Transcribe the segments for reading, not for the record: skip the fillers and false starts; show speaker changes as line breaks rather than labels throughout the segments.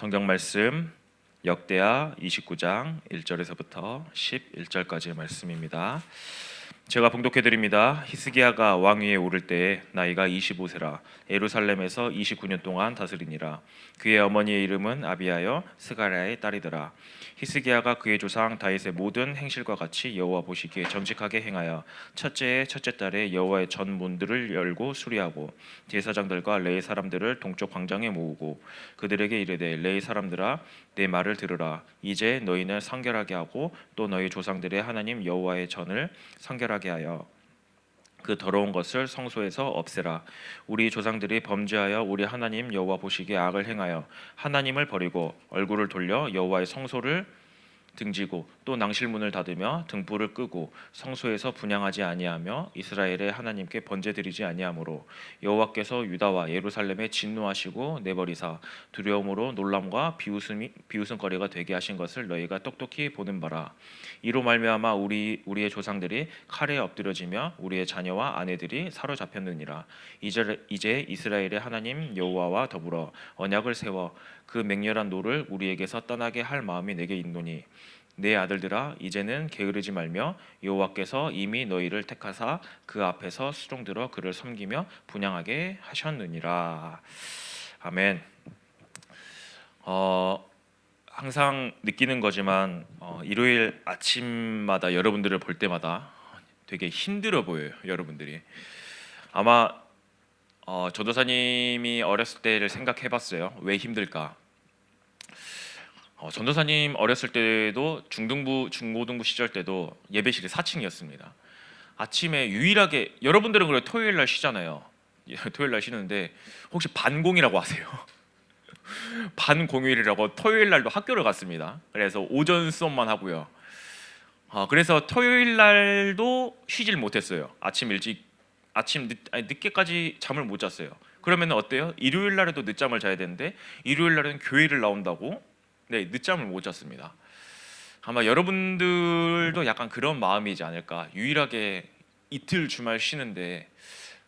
성경 말씀 역대하 29장 1절에서부터 11절까지의 말씀입니다. 제가 봉독해 드립니다. 히스기야가 왕위에 오를 때에 나이가 25세라 예루살렘에서 29년 동안 다스리니라. 그의 어머니의 이름은 아비하여 스가랴의 딸이더라. 히스기야가 그의 조상 다윗의 모든 행실과 같이 여호와 보시기에 정직하게 행하여 첫째의 첫째 달에 여호와의 전 문들을 열고 수리하고 제사장들과 레위 사람들을 동쪽 광장에 모으고 그들에게 이르되 레위 사람들아 내 말을 들으라. 이제 너희는 성결하게 하고 또 너희 조상들의 하나님 여호와의 전을 성결하게 하여 그 더러운 것을 성소에서 없애라. 우리 조상들이 범죄하여 우리 하나님 여호와 보시기에 악을 행하여 하나님을 버리고 얼굴을 돌려 여호와의 성소를 등지고 또 낭실문을 닫으며 등불을 끄고 성소에서 분향하지 아니하며 이스라엘의 하나님께 번제드리지 아니하므로 여호와께서 유다와 예루살렘에 진노하시고 내버리사 두려움으로 놀람과 비웃음거리가 되게 하신 것을 너희가 똑똑히 보는 바라. 이로 말미암아 우리의 조상들이 칼에 엎드려지며 우리의 자녀와 아내들이 사로잡혔느니라. 이제 이스라엘의 하나님 여호와와 더불어 언약을 세워 그 맹렬한 노를 우리에게서 떠나게 할 마음이 내게 있노니 내 아들들아 이제는 게으르지 말며 여호와께서 이미 너희를 택하사 그 앞에서 수종들어 그를 섬기며 분향하게 하셨느니라. 아멘. 항상 느끼는 거지만 일요일 아침마다 여러분들을 볼 때마다 되게 힘들어 보여요. 여러분들이 아마 전도사님이 어렸을 때를 생각해봤어요. 왜 힘들까? 전도사님 어렸을 때도 중고등부 시절 때도 예배실이 4층이었습니다. 아침에 유일하게 여러분들은 그래 토요일 날 쉬잖아요. 토요일 날 쉬는데 혹시 반공이라고 아세요? 반공휴일이라고 토요일 날도 학교를 갔습니다. 그래서 오전 수업만 하고요. 그래서 토요일 날도 쉬질 못했어요. 늦게까지 잠을 못 잤어요. 그러면 어때요? 일요일 날에도 늦잠을 자야 되는데 일요일 날은 교회를 나온다고 늦잠을 못 잤습니다. 아마 여러분들도 약간 그런 마음이지 않을까. 유일하게 이틀 주말 쉬는데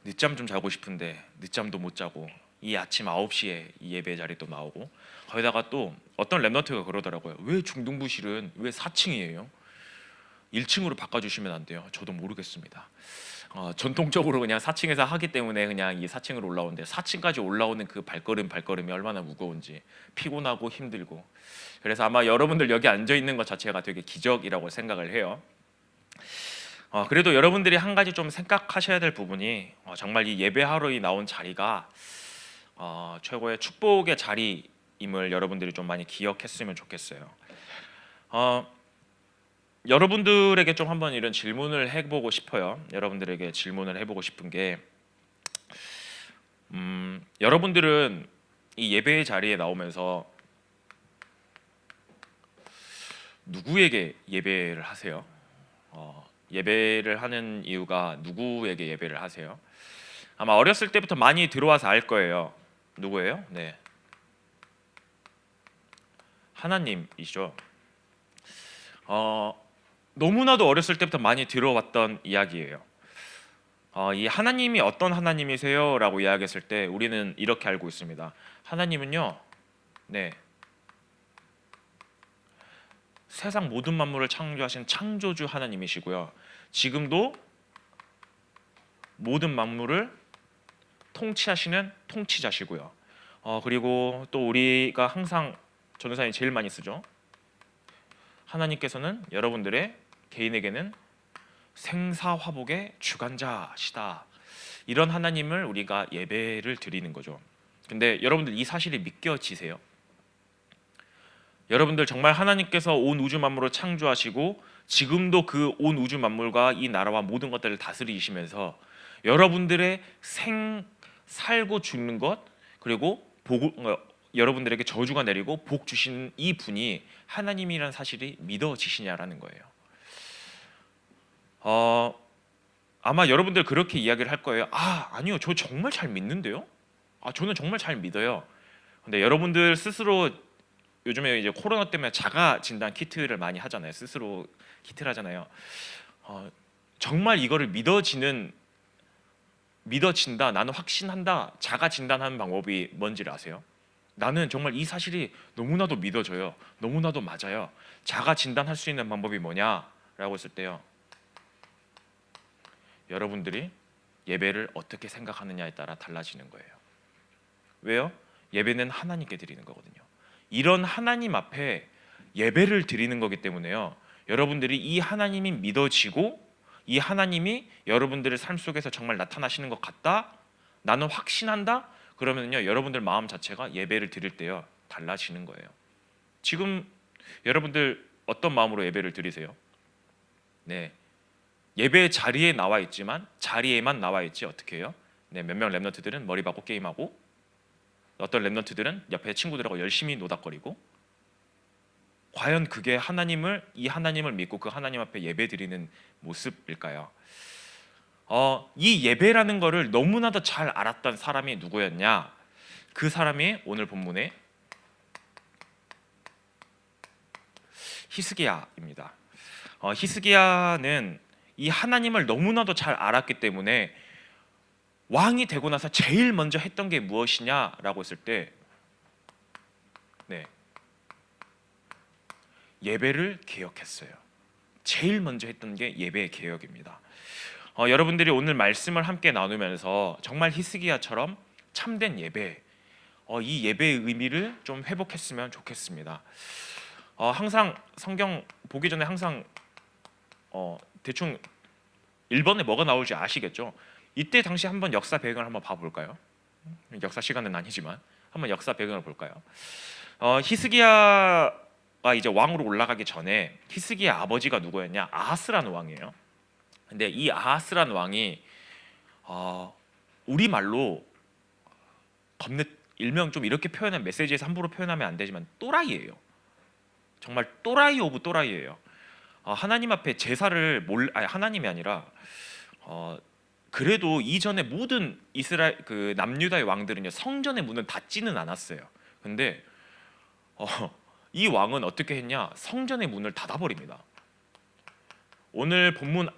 늦잠 좀 자고 싶은데 늦잠도 못 자고 이 아침 9시에 이 예배 자리 또 나오고 거기다가 또 어떤 랩런트가 그러더라고요. 왜 중등부실은 왜 4층이에요? 1층으로 바꿔주시면 안 돼요? 저도 모르겠습니다. 전통적으로 그냥 4층에서 하기 때문에 그냥 이 4층으로 올라오는데 4층까지 올라오는 그 발걸음이 얼마나 무거운지 피곤하고 힘들고 그래서 아마 여러분들 여기 앉아 있는 것 자체가 되게 기적이라고 생각을 해요. 그래도 여러분들이 한 가지 좀 생각하셔야 될 부분이 정말 이 예배하러 나온 자리가 최고의 축복의 자리임을 여러분들이 좀 많이 기억했으면 좋겠어요. 여러분들에게 좀 한번 이런 질문을 해보고 싶어요. 여러분들에게 질문을 해보고 싶은 게 여러분들은 이 예배의 자리에 나오면서 누구에게 예배를 하세요? 예배를 하는 이유가 누구에게 예배를 하세요? 아마 어렸을 때부터 많이 들어와서 알 거예요. 누구예요? 네, 하나님이죠. 너무나도 어렸을 때부터 많이 들어왔던 이야기예요. 이 하나님이 어떤 하나님이세요? 라고 이야기했을 때 우리는 이렇게 알고 있습니다. 하나님은요, 세상 모든 만물을 창조하신 창조주 하나님이시고요. 지금도 모든 만물을 통치하시는 통치자시고요. 그리고 또 우리가 항상 전도사님 제일 많이 쓰죠. 하나님께서는 여러분들의 개인에게는 생사화복의 주관자시다. 이런 하나님을 우리가 예배를 드리는 거죠. 근데 여러분들 이 사실이 믿겨지세요? 여러분들 정말 하나님께서 온 우주 만물을 창조하시고 지금도 그 온 우주 만물과 이 나라와 모든 것들을 다스리시면서 여러분들의 살고 죽는 것 그리고 여러분들에게 저주가 내리고 복 주시는 이 분이 하나님이라는 사실이 믿어지시냐라는 거예요. 아마 여러분들 그렇게 이야기를 할 거예요. 아니요, 저 정말 잘 믿는데요. 저는 정말 잘 믿어요. 근데 여러분들 스스로 요즘에 이제 코로나 때문에 자가 진단 키트를 많이 하잖아요. 스스로 키트를 하잖아요. 정말 이거를 믿어진다, 나는 확신한다, 자가 진단하는 방법이 뭔지를 아세요? 나는 정말 이 사실이 너무나도 믿어져요. 너무나도 맞아요. 자가 진단할 수 있는 방법이 뭐냐라고 했을 때요, 여러분들이 예배를 어떻게 생각하느냐에 따라 달라지는 거예요. 왜요? 예배는 하나님께 드리는 거거든요. 이런 하나님 앞에 예배를 드리는 거기 때문에요, 여러분들이 이 하나님이 믿어지고 이 하나님이 여러분들의 삶 속에서 정말 나타나시는 것 같다, 나는 확신한다, 그러면요 여러분들 마음 자체가 예배를 드릴 때요 달라지는 거예요. 지금 여러분들 어떤 마음으로 예배를 드리세요? 네, 예배 자리에 나와 있지만 자리에만 나와 있지 어떻게 해요? 네, 몇 명 랩런트들은 머리 박고 게임하고, 어떤 랩런트들은 옆에 친구들하고 열심히 노닥거리고, 과연 그게 이 하나님을 믿고 그 하나님 앞에 예배 드리는 모습일까요? 이 예배라는 거를 너무나도 잘 알았던 사람이 누구였냐? 그 사람이 오늘 본문의 히스기야입니다. 히스기야는 이 하나님을 너무나도 잘 알았기 때문에 왕이 되고 나서 제일 먼저 했던 게 무엇이냐라고 했을 때, 네, 예배를 개혁했어요. 제일 먼저 했던 게 예배 개혁입니다. 여러분들이 오늘 말씀을 함께 나누면서 정말 히스기야처럼 참된 예배, 이 예배의 의미를 좀 회복했으면 좋겠습니다. 항상 성경 보기 전에 항상 대충 1번에 뭐가 나올지 아시겠죠? 이때 당시 한번 역사 배경을 한번 봐볼까요? 역사 시간은 아니지만 한번 역사 배경을 볼까요? 히스기야가 이제 왕으로 올라가기 전에 히스기야 아버지가 누구였냐? 아하스라는 왕이에요. 근데 이 아하스라는 왕이 우리말로 겁내, 일명 좀 이렇게 표현한, 메시지에서 함부로 표현하면 안 되지만 또라이예요. 정말 또라이 오브 또라이예요. 하나님 앞에 제사를 하나님이 아니라 그래도 이전에 모든 이스라엘 그 남유다의 왕들은요 성전의 문을 닫지는 않았어요. 근데 이 왕은 어떻게 했냐? 성전의 문을 닫아버립니다. 오늘 본문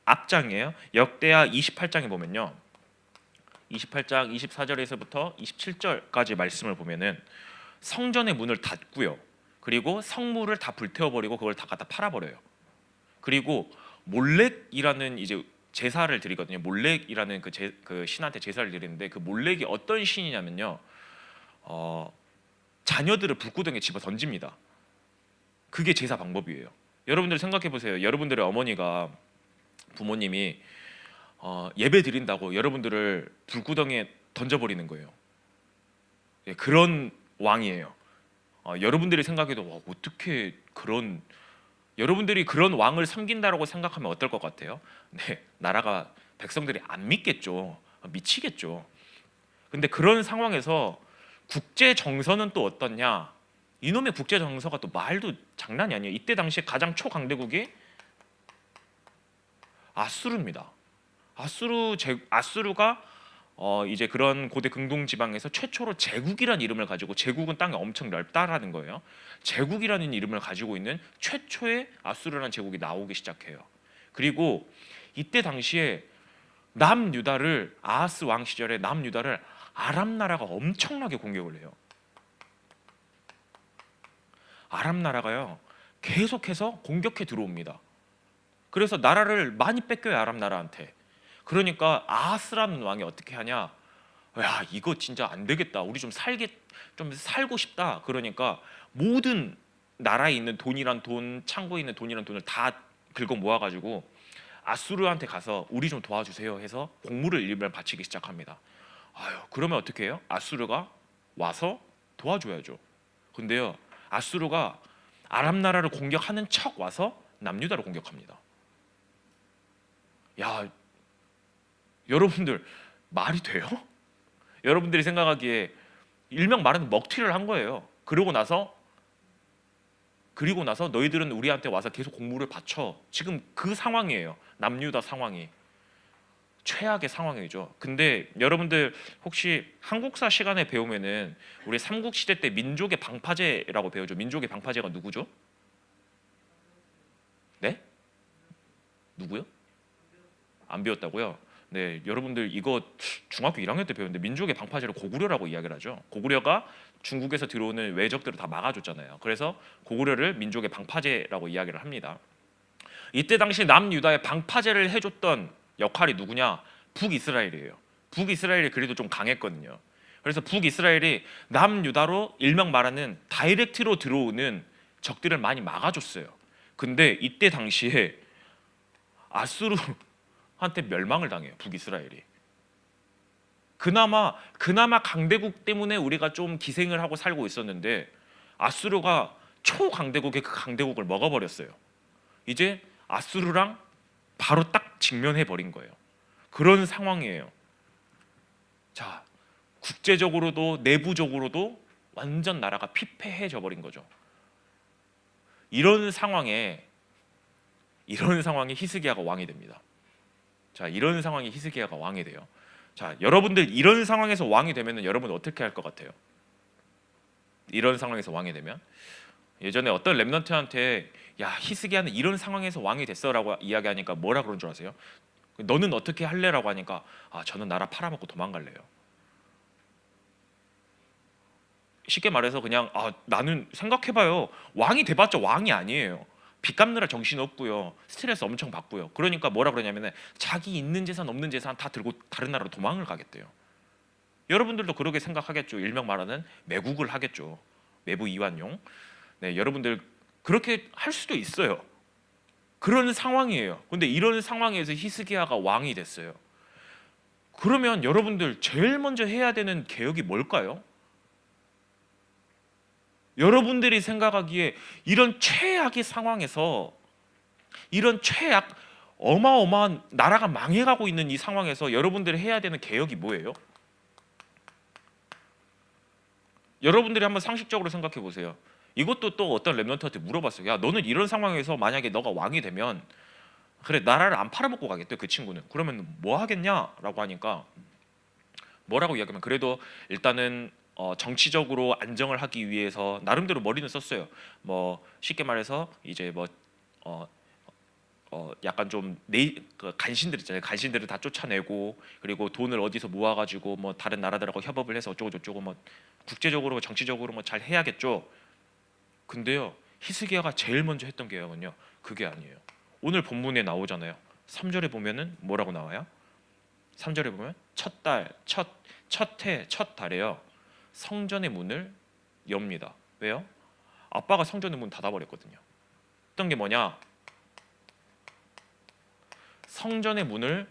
앞장이에요. 역대하 28장에 보면요, 28장 24절에서부터 27절까지 말씀을 보면은 성전의 문을 닫고요, 그리고 성물을 다 불태워버리고 그걸 다 갖다 팔아버려요. 그리고 몰렉이라는 이제 제사를 드리거든요. 몰렉이라는 그 신한테 제사를 드리는데, 그 몰렉이 어떤 신이냐면요, 자녀들을 불구덩이에 집어 던집니다. 그게 제사 방법이에요. 여러분들 생각해 보세요. 여러분들의 어머니가, 부모님이 예배 드린다고 여러분들을 불구덩이에 던져버리는 거예요. 예, 그런 왕이에요. 여러분들이 생각해도 어떻게 여러분들이 그런 왕을 섬긴다라고 생각하면 어떨 것 같아요? 네, 나라가, 백성들이 안 믿겠죠. 미치겠죠. 근데 그런 상황에서 국제 정서는 또 어떻냐? 이놈의 국제 정서가 또 말도 장난이 아니에요. 이때 당시에 가장 초강대국이 아수르입니다. 아수르가 이제 그런 고대 근동 지방에서 최초로 제국이라는 이름을 가지고, 제국은 땅이 엄청 넓다라는 거예요. 제국이라는 이름을 가지고 있는 최초의 아수르라는 제국이 나오기 시작해요. 그리고 이때 당시에 남유다를, 아하스 왕 시절에 남유다를 아람 나라가 엄청나게 공격을 해요. 아람 나라가요 계속해서 공격해 들어옵니다. 그래서 나라를 많이 뺏겨요, 아람 나라한테. 그러니까 아하스라는 왕이 어떻게 하냐? 야, 이거 진짜 안 되겠다. 우리 좀 살고 싶다. 그러니까 모든 나라에 있는 돈이란 돈, 창고에 있는 돈이란 돈을 다 긁어 모아가지고 아수르한테 가서 우리 좀 도와주세요 해서 공물을 일을 바치기 시작합니다. 그러면 어떻게 해요? 아수르가 와서 도와줘야죠. 근데요, 아수르가 아람 나라를 공격하는 척 와서 남유다를 공격합니다. 야, 여러분들 말이 돼요? 여러분들이 생각하기에 일명 말하는 먹튀를 한 거예요. 그리고 나서 너희들은 우리한테 와서 계속 공물을 바쳐. 지금 그 상황이에요. 남유다 상황이 최악의 상황이죠. 근데 여러분들 혹시 한국사 시간에 배우면은 우리 삼국시대 때 민족의 방파제라고 배우죠. 민족의 방파제가 누구죠? 네? 누구요? 안 배웠다고요? 네, 여러분들 이거 중학교 1학년 때 배웠는데 민족의 방파제를 고구려라고 이야기를 하죠. 고구려가 중국에서 들어오는 외적들을 다 막아줬잖아요. 그래서 고구려를 민족의 방파제라고 이야기를 합니다. 이때 당시 남유다의 방파제를 해줬던 역할이 누구냐? 북이스라엘이에요. 북이스라엘이 그래도 좀 강했거든요. 그래서 북이스라엘이 남유다로 일명 말하는 다이렉트로 들어오는 적들을 많이 막아줬어요. 근데 이때 당시에 아수르한테 멸망을 당해요. 북이스라엘이. 그나마 강대국 때문에 우리가 좀 기생을 하고 살고 있었는데 아수르가 초강대국의 그 강대국을 먹어버렸어요. 이제 아수르랑 바로 딱 직면해 버린 거예요. 그런 상황이에요. 자, 국제적으로도 내부적으로도 완전 나라가 피폐해져 버린 거죠. 이런 상황에 히스기야가 왕이 됩니다. 자, 이런 상황에 히스기야가 왕이 돼요. 자, 여러분들 이런 상황에서 왕이 되면은 여러분 어떻게 할 것 같아요? 이런 상황에서 왕이 되면 예전에 어떤 렘넌트한테 야, 히스기야는 이런 상황에서 왕이 됐어라고 이야기하니까 뭐라 그런 줄 아세요? 너는 어떻게 할래라고 하니까 아, 저는 나라 팔아먹고 도망갈래요. 쉽게 말해서 그냥 아, 나는 생각해봐요. 왕이 돼봤자 왕이 아니에요. 빚 갚느라 정신 없고요. 스트레스 엄청 받고요. 그러니까 뭐라 그러냐면은 자기 있는 재산 없는 재산 다 들고 다른 나라로 도망을 가겠대요. 여러분들도 그렇게 생각하겠죠. 일명 말하는 매국을 하겠죠. 매부 이완용. 네, 여러분들 그렇게 할 수도 있어요. 그런 상황이에요. 근데 이런 상황에서 히스기야가 왕이 됐어요. 그러면 여러분들 제일 먼저 해야 되는 개혁이 뭘까요? 여러분들이 생각하기에 이런 최악의 상황에서 이런 어마어마한 나라가 망해가고 있는 이 상황에서 여러분들이 해야 되는 개혁이 뭐예요? 여러분들이 한번 상식적으로 생각해 보세요. 이것도 또 어떤 랩런트한테 물어봤어요. 야, 너는 이런 상황에서 만약에 너가 왕이 되면 그래 나라를 안 팔아먹고 가겠대 그 친구는. 그러면 뭐 하겠냐라고 하니까 뭐라고 이야기하면 그래도 일단은 정치적으로 안정을 하기 위해서 나름대로 머리는 썼어요. 뭐 쉽게 말해서 이제 뭐 약간 그 간신들 있잖아요. 간신들을 다 쫓아내고 그리고 돈을 어디서 모아가지고 뭐 다른 나라들하고 협업을 해서 어쩌고 저쩌고 뭐 국제적으로 정치적으로 뭐 잘 해야겠죠. 근데요 히스기야가 제일 먼저 했던 계획은요 그게 아니에요. 오늘 본문에 나오잖아요. 3절에 보면은 뭐라고 나와요? 3절에 보면 첫 달, 첫 해, 첫 달에요. 성전의 문을 엽니다. 왜요? 아빠가 성전의 문 닫아버렸거든요. 어떤 게 뭐냐? 성전의 문을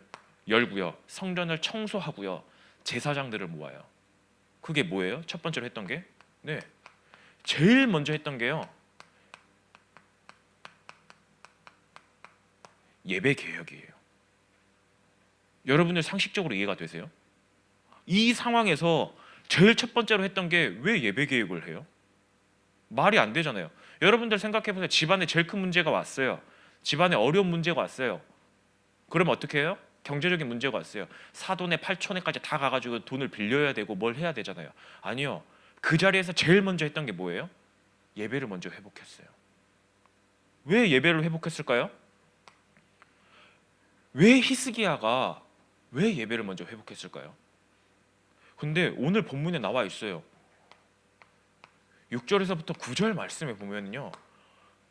열고요. 성전을 청소하고요. 제사장들을 모아요. 그게 뭐예요? 첫 번째로 했던 게? 네. 제일 먼저 했던 게요. 예배 개혁이에요. 여러분들 상식적으로 이해가 되세요? 이 상황에서 제일 첫 번째로 했던 게 왜 예배 개혁을 해요? 말이 안 되잖아요. 여러분들 생각해 보세요. 집안에 제일 큰 문제가 왔어요. 집안에 어려운 문제가 왔어요. 그럼 어떻게 해요? 경제적인 문제가 왔어요. 사돈에 8촌에까지 다 가가지고 돈을 빌려야 되고 뭘 해야 되잖아요. 아니요. 그 자리에서 제일 먼저 했던 게 뭐예요? 예배를 먼저 회복했어요. 왜 예배를 회복했을까요? 왜 히스기야가 왜 예배를 먼저 회복했을까요? 근데 오늘 본문에 나와 있어요. 6절에서부터 9절 말씀에 보면요.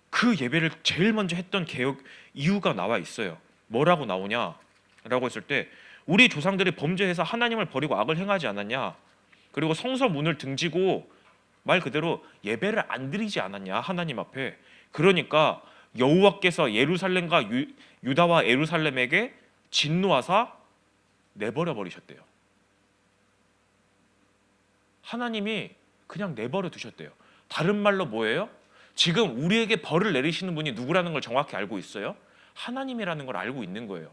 그 예배를 제일 먼저 했던 개혁 이유가 나와 있어요. 뭐라고 나오냐라고 했을 때 우리 조상들이 범죄해서 하나님을 버리고 악을 행하지 않았냐? 그리고 성서 문을 등지고 말 그대로 예배를 안 드리지 않았냐 하나님 앞에. 그러니까 여호와께서 예루살렘과 유다와 예루살렘에게 진노하사 내버려 버리셨대요. 하나님이 그냥 내버려 두셨대요. 다른 말로 뭐예요? 지금 우리에게 벌을 내리시는 분이 누구라는 걸 정확히 알고 있어요? 하나님이라는 걸 알고 있는 거예요.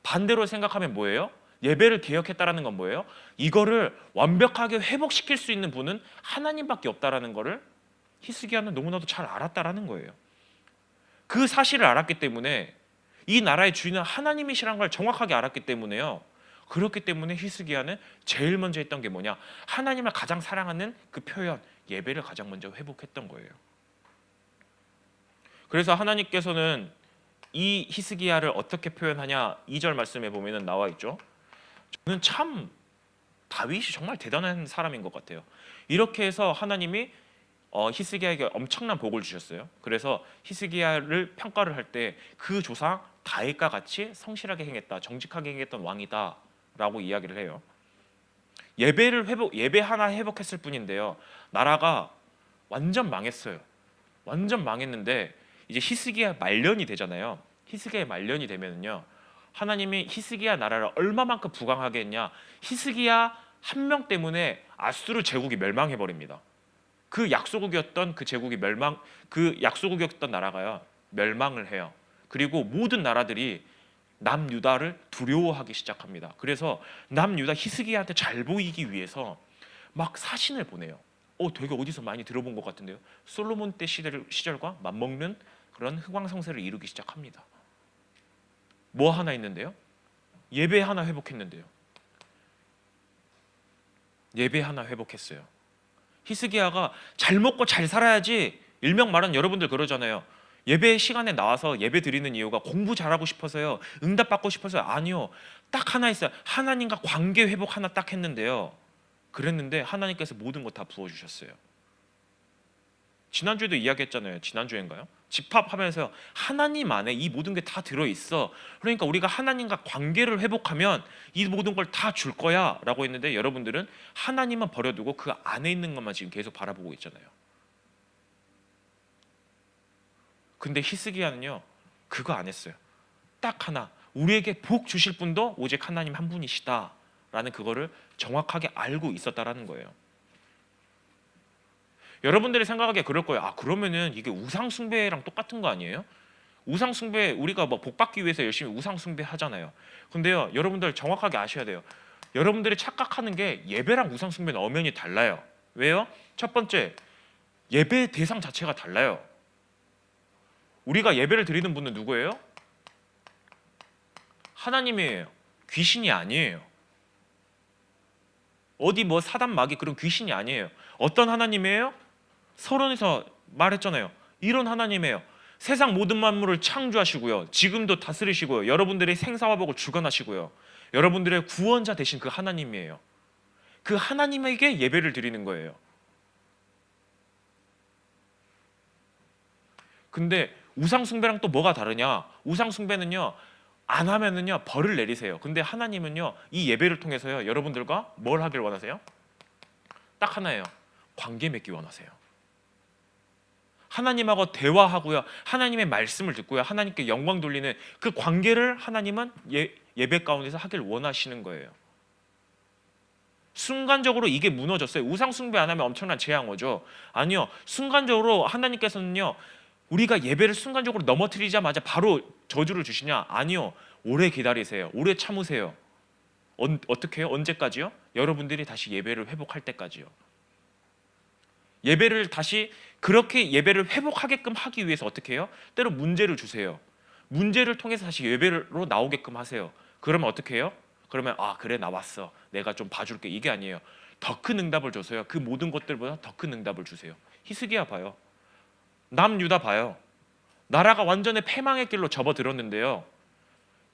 반대로 생각하면 뭐예요? 예배를 개혁했다라는 건 뭐예요? 이거를 완벽하게 회복시킬 수 있는 분은 하나님밖에 없다라는 거를 히스기야는 너무나도 잘 알았다라는 거예요. 그 사실을 알았기 때문에 이 나라의 주인은 하나님이시라는 걸 정확하게 알았기 때문에요. 그렇기 때문에 히스기야는 제일 먼저 했던 게 뭐냐? 하나님을 가장 사랑하는 그 표현, 예배를 가장 먼저 회복했던 거예요. 그래서 하나님께서는 이 히스기야를 어떻게 표현하냐? 2절 말씀에 보면은 나와 있죠. 저는 참 다윗이 정말 대단한 사람인 것 같아요. 이렇게 해서 하나님이 히스기야에게 엄청난 복을 주셨어요. 그래서 히스기야를 평가를 할 때 그 조상 다윗과 같이 성실하게 행했다, 정직하게 행했던 왕이다라고 이야기를 해요. 예배 하나 회복했을 뿐인데요, 나라가 완전 망했어요. 완전 망했는데 이제 히스기야 말년이 되잖아요. 히스기야 말년이 되면은요, 하나님이 히스기야 나라를 얼마만큼 부강하게 했냐, 히스기야 한 명 때문에 아수르 제국이 멸망해 버립니다. 그 약소국이었던 그 제국이 그 약소국이었던 나라가요 멸망을 해요. 그리고 모든 나라들이 남유다를 두려워하기 시작합니다. 그래서 남유다 히스기야한테 잘 보이기 위해서 막 사신을 보내요. 되게 어디서 많이 들어본 것 같은데요. 솔로몬 때 시절과 맞먹는 그런 흥왕성쇠를 이루기 시작합니다. 뭐 하나 있는데요, 예배 하나 회복했는데요. 예배 하나 회복했어요. 히스기야가 잘 먹고 잘 살아야지, 일명 말하는, 여러분들 그러잖아요. 예배 시간에 나와서 예배 드리는 이유가 공부 잘하고 싶어서요, 응답 받고 싶어서요? 아니요. 딱 하나 있어요. 하나님과 관계 회복 하나 딱 했는데요, 그랬는데 하나님께서 모든 거 다 부어주셨어요. 지난주에도 이야기했잖아요. 지난주인가요? 집합하면서 하나님 안에 이 모든 게 다 들어있어. 그러니까 우리가 하나님과 관계를 회복하면 이 모든 걸 다 줄 거야 라고 했는데, 여러분들은 하나님만 버려두고 그 안에 있는 것만 지금 계속 바라보고 있잖아요. 근데 히스기야는요 그거 안 했어요. 딱 하나, 우리에게 복 주실 분도 오직 하나님 한 분이시다 라는 그거를 정확하게 알고 있었다라는 거예요. 여러분들이 생각하기에 그럴 거예요. 그러면은 이게 우상숭배랑 똑같은 거 아니에요? 우상숭배, 우리가 뭐 복받기 위해서 열심히 우상숭배 하잖아요. 근데요, 여러분들 정확하게 아셔야 돼요. 여러분들이 착각하는 게 예배랑 우상숭배는 엄연히 달라요. 왜요? 첫 번째, 예배 대상 자체가 달라요. 우리가 예배를 드리는 분은 누구예요? 하나님이에요. 귀신이 아니에요. 어디 뭐 사단 마귀 그런 귀신이 아니에요. 어떤 하나님이에요? 서론에서 말했잖아요. 이런 하나님이에요. 세상 모든 만물을 창조하시고요, 지금도 다스리시고요, 여러분들의 생사화복을 주관하시고요, 여러분들의 구원자 되신 그 하나님이에요. 그 하나님에게 예배를 드리는 거예요. 근데 우상숭배랑 또 뭐가 다르냐? 우상숭배는요, 안 하면은요 벌을 내리세요. 근데 하나님은요 이 예배를 통해서요 여러분들과 뭘 하길 원하세요? 딱 하나예요. 관계 맺기 원하세요. 하나님하고 대화하고요, 하나님의 말씀을 듣고요, 하나님께 영광 돌리는 그 관계를 하나님은 예배 가운데서 하길 원하시는 거예요. 순간적으로 이게 무너졌어요. 우상 숭배 안 하면 엄청난 재앙 오죠. 아니요, 순간적으로 하나님께서는요 우리가 예배를 순간적으로 넘어뜨리자마자 바로 저주를 주시냐? 아니요, 오래 기다리세요. 오래 참으세요. 어떻게 해요? 언제까지요? 여러분들이 다시 예배를 회복할 때까지요. 예배를 다시 그렇게 예배를 회복하게끔 하기 위해서 어떻게 해요? 때로 문제를 주세요. 문제를 통해서 다시 예배로 나오게끔 하세요. 그러면 어떻게 해요? 그러면 그래, 나왔어, 내가 좀 봐줄게, 이게 아니에요. 더 큰 응답을 줘서요, 그 모든 것들보다 더 큰 응답을 주세요. 히스기야 봐요. 남유다 봐요. 나라가 완전히 패망의 길로 접어들었는데요,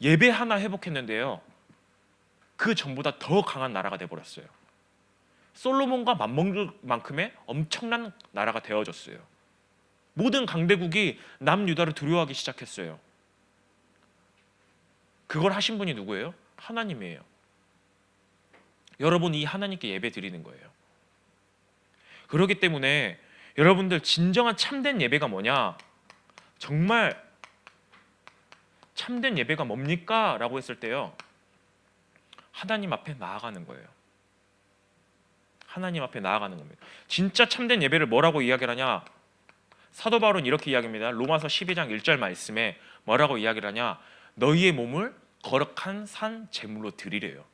예배 하나 회복했는데요, 그 전보다 더 강한 나라가 돼버렸어요. 솔로몬과 맞먹을 만큼의 엄청난 나라가 되어졌어요. 모든 강대국이 남유다를 두려워하기 시작했어요. 그걸 하신 분이 누구예요? 하나님이에요. 여러분, 이 하나님께 예배 드리는 거예요. 그렇기 때문에 여러분들, 진정한 참된 예배가 뭐냐? 정말 참된 예배가 뭡니까? 라고 했을 때요, 하나님 앞에 나아가는 거예요. 하나님 앞에 나아가는 겁니다. 진짜 참된 예배를 뭐라고 이야기를 하냐? 사도 바울은 이렇게 이야기합니다. 로마서 12장 1절 말씀에 뭐라고 이야기를 하냐? 너희의 몸을 거룩한 산 제물로 드리래요.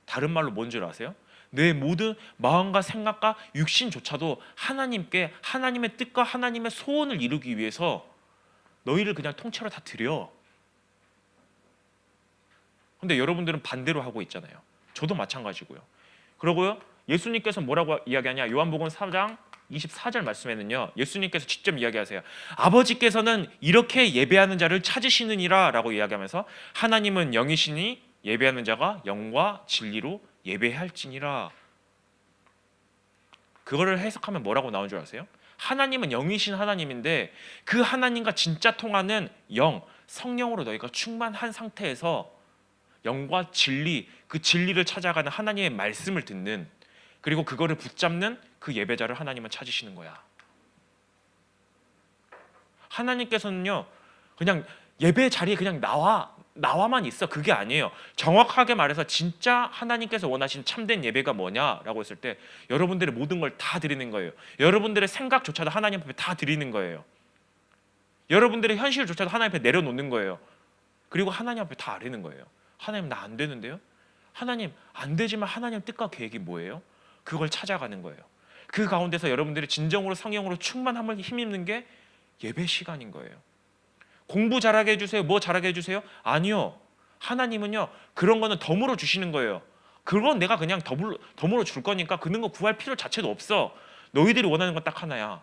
다른 말로 뭔 줄 아세요? 내 모든 마음과 생각과 육신조차도 하나님께, 하나님의 뜻과 하나님의 소원을 이루기 위해서 너희를 그냥 통째로 다 드려. 근데 여러분들은 반대로 하고 있잖아요. 저도 마찬가지고요. 그러고요, 예수님께서 뭐라고 이야기하냐? 요한복음 4장 24절 말씀에는요, 예수님께서 직접 이야기하세요. 아버지께서는 이렇게 예배하는 자를 찾으시느니라 라고 이야기하면서, 하나님은 영이시니 예배하는 자가 영과 진리로 예배할지니라. 그거를 해석하면 뭐라고 나온 줄 아세요? 하나님은 영이신 하나님인데 그 하나님과 진짜 통하는 영, 성령으로 너희가 충만한 상태에서 영과 진리, 그 진리를 찾아가는 하나님의 말씀을 듣는, 그리고 그거를 붙잡는 그 예배자를 하나님은 찾으시는 거야. 하나님께서는요 그냥 예배 자리에 그냥 나와만 있어, 그게 아니에요. 정확하게 말해서 진짜 하나님께서 원하신 참된 예배가 뭐냐라고 했을 때 여러분들의 모든 걸 다 드리는 거예요. 여러분들의 생각조차도 하나님 앞에 다 드리는 거예요. 여러분들의 현실조차도 하나님 앞에 내려놓는 거예요. 그리고 하나님 앞에 다 아뢰는 거예요. 하나님, 나 안 되는데요? 하나님, 안 되지만 하나님 뜻과 계획이 뭐예요? 그걸 찾아가는 거예요. 그 가운데서 여러분들이 진정으로 성령으로 충만함을 힘입는 게 예배 시간인 거예요. 공부 잘하게 해주세요. 뭐 잘하게 해주세요? 아니요. 하나님은요 그런 거는 덤으로 주시는 거예요. 그건 내가 그냥 덤으로 줄 거니까 그런 거 구할 필요 자체도 없어. 너희들이 원하는 건 딱 하나야.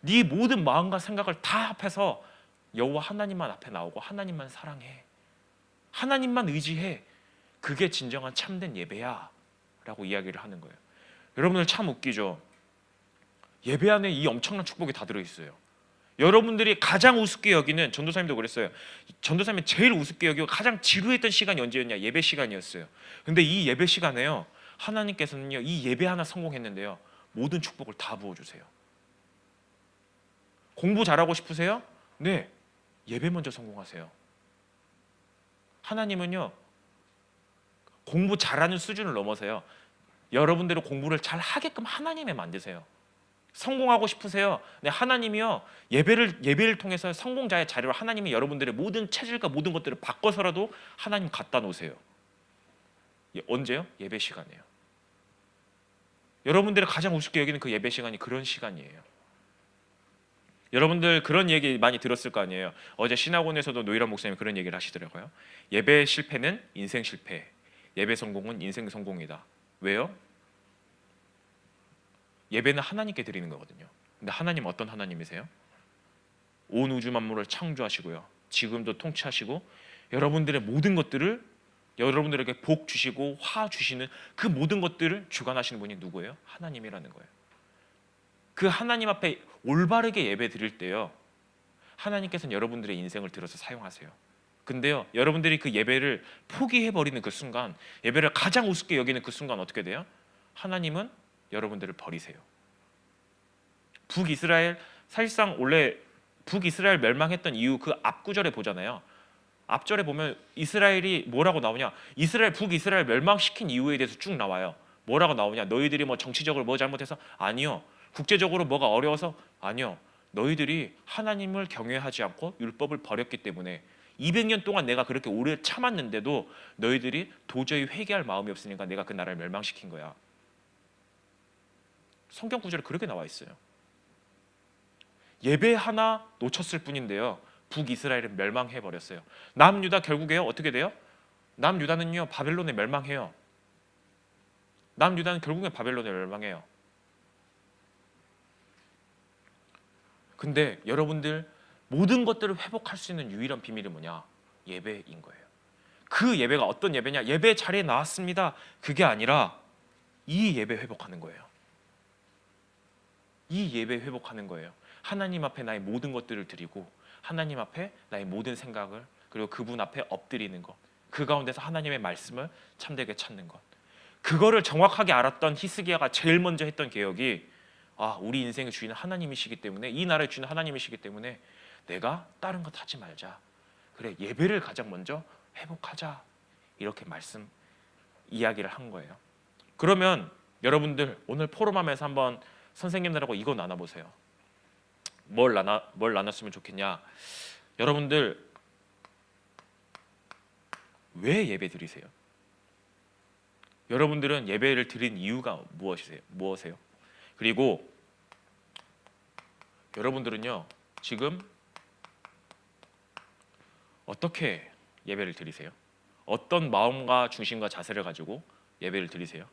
네 모든 마음과 생각을 다 합해서 여호와 하나님만 앞에 나오고 하나님만 사랑해, 하나님만 의지해. 그게 진정한 참된 예배야 라고 이야기를 하는 거예요. 여러분들 참 웃기죠? 예배 안에 이 엄청난 축복이 다 들어있어요. 여러분들이 가장 우습게 여기는, 전도사님도 그랬어요. 전도사님이 제일 우습게 여기고 가장 지루했던 시간이 언제였냐? 예배 시간이었어요. 근데 이 예배 시간에요 하나님께서는요 이 예배 하나 성공했는데요 모든 축복을 다 부어주세요. 공부 잘하고 싶으세요? 네, 예배 먼저 성공하세요. 하나님은요 공부 잘하는 수준을 넘어서요 여러분들의 공부를 잘 하게끔 하나님에 만드세요. 성공하고 싶으세요? 네, 하나님이요 예배를 통해서 성공자의 자리로 하나님이 여러분들의 모든 체질과 모든 것들을 바꿔서라도 하나님 갖다 놓으세요. 언제요? 예배 시간이에요. 여러분들이 가장 우습게 여기는 그 예배 시간이 그런 시간이에요. 여러분들 그런 얘기 많이 들었을 거 아니에요. 어제 신학원에서도 노일환 목사님이 그런 얘기를 하시더라고요. 예배 실패는 인생 실패, 예배 성공은 인생 성공이다. 왜요? 예배는 하나님께 드리는 거거든요. 근데 하나님 어떤 하나님이세요? 온 우주 만물을 창조하시고요 지금도 통치하시고 여러분들의 모든 것들을 여러분들에게 복 주시고 화 주시는 그 모든 것들을 주관하시는 분이 누구예요? 하나님이라는 거예요. 그 하나님 앞에 올바르게 예배 드릴 때요 하나님께서는 여러분들의 인생을 들어서 사용하세요. 근데요 여러분들이 그 예배를 포기해버리는 그 순간, 예배를 가장 우습게 여기는 그 순간 어떻게 돼요? 하나님은 여러분들을 버리세요. 북이스라엘, 사실상 원래 북이스라엘 멸망했던 이유 그 앞구절에 보잖아요. 앞절에 보면 이스라엘이 뭐라고 나오냐, 북이스라엘 멸망시킨 이유에 대해서 쭉 나와요. 뭐라고 나오냐, 너희들이 뭐 정치적으로 뭐 잘못해서? 아니요. 국제적으로 뭐가 어려워서? 아니요. 너희들이 하나님을 경외하지 않고 율법을 버렸기 때문에 200년 동안 내가 그렇게 오래 참았는데도 너희들이 도저히 회개할 마음이 없으니까 내가 그 나라를 멸망시킨 거야. 성경 구절에 그렇게 나와 있어요. 예배 하나 놓쳤을 뿐인데요 북이스라엘은 멸망해 버렸어요. 남유다 결국에요 어떻게 돼요? 남유다는요 바벨론에 멸망해요. 남유다는 결국엔 바벨론에 멸망해요. 근데 여러분들 모든 것들을 회복할 수 있는 유일한 비밀이 뭐냐? 예배인 거예요. 그 예배가 어떤 예배냐? 예배 자리에 나왔습니다. 그게 아니라 이 예배 회복하는 거예요. 이 예배 회복하는 거예요. 하나님 앞에 나의 모든 것들을 드리고 하나님 앞에 나의 모든 생각을, 그리고 그분 앞에 엎드리는 것, 그 가운데서 하나님의 말씀을 참되게 찾는 것. 그거를 정확하게 알았던 히스기야가 제일 먼저 했던 개혁이, 우리 인생의 주인은 하나님이시기 때문에, 이 나라의 주인은 하나님이시기 때문에 내가 다른 것 하지 말자. 그래, 예배를 가장 먼저 회복하자. 이렇게 이야기를 한 거예요. 그러면 여러분들 오늘 포럼하면서 한번 선생님들하고 이거 나눠보세요. 뭘 나눴으면 좋겠냐? 여러분들 왜 예배 드리세요? 여러분들은 예배를 드린 이유가 무엇이세요? 그리고 여러분들은요 지금 어떻게 예배를 드리세요? 어떤 마음과 중심과 자세를 가지고 예배를 드리세요?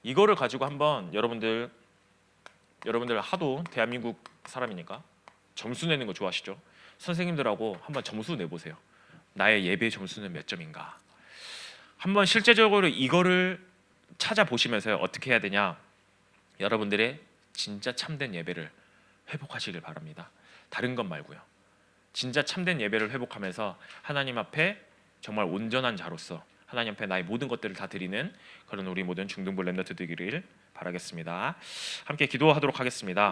이거를 가지고 한번 여러분들 하도 대한민국 사람이니까 점수 내는 거 좋아하시죠? 선생님들하고 한번 점수 내보세요. 나의 예배 점수는 몇 점인가? 한번 실제적으로 이거를 찾아보시면서 어떻게 해야 되냐? 여러분들의 진짜 참된 예배를 회복하시길 바랍니다. 다른 것 말고요. 진짜 참된 예배를 회복하면서 하나님 앞에 정말 온전한 자로서 하나님 앞에 나의 모든 것들을 다 드리는 그런 우리 모든 중등부 랩런트 되기를 바라겠습니다. 함께 기도하도록 하겠습니다.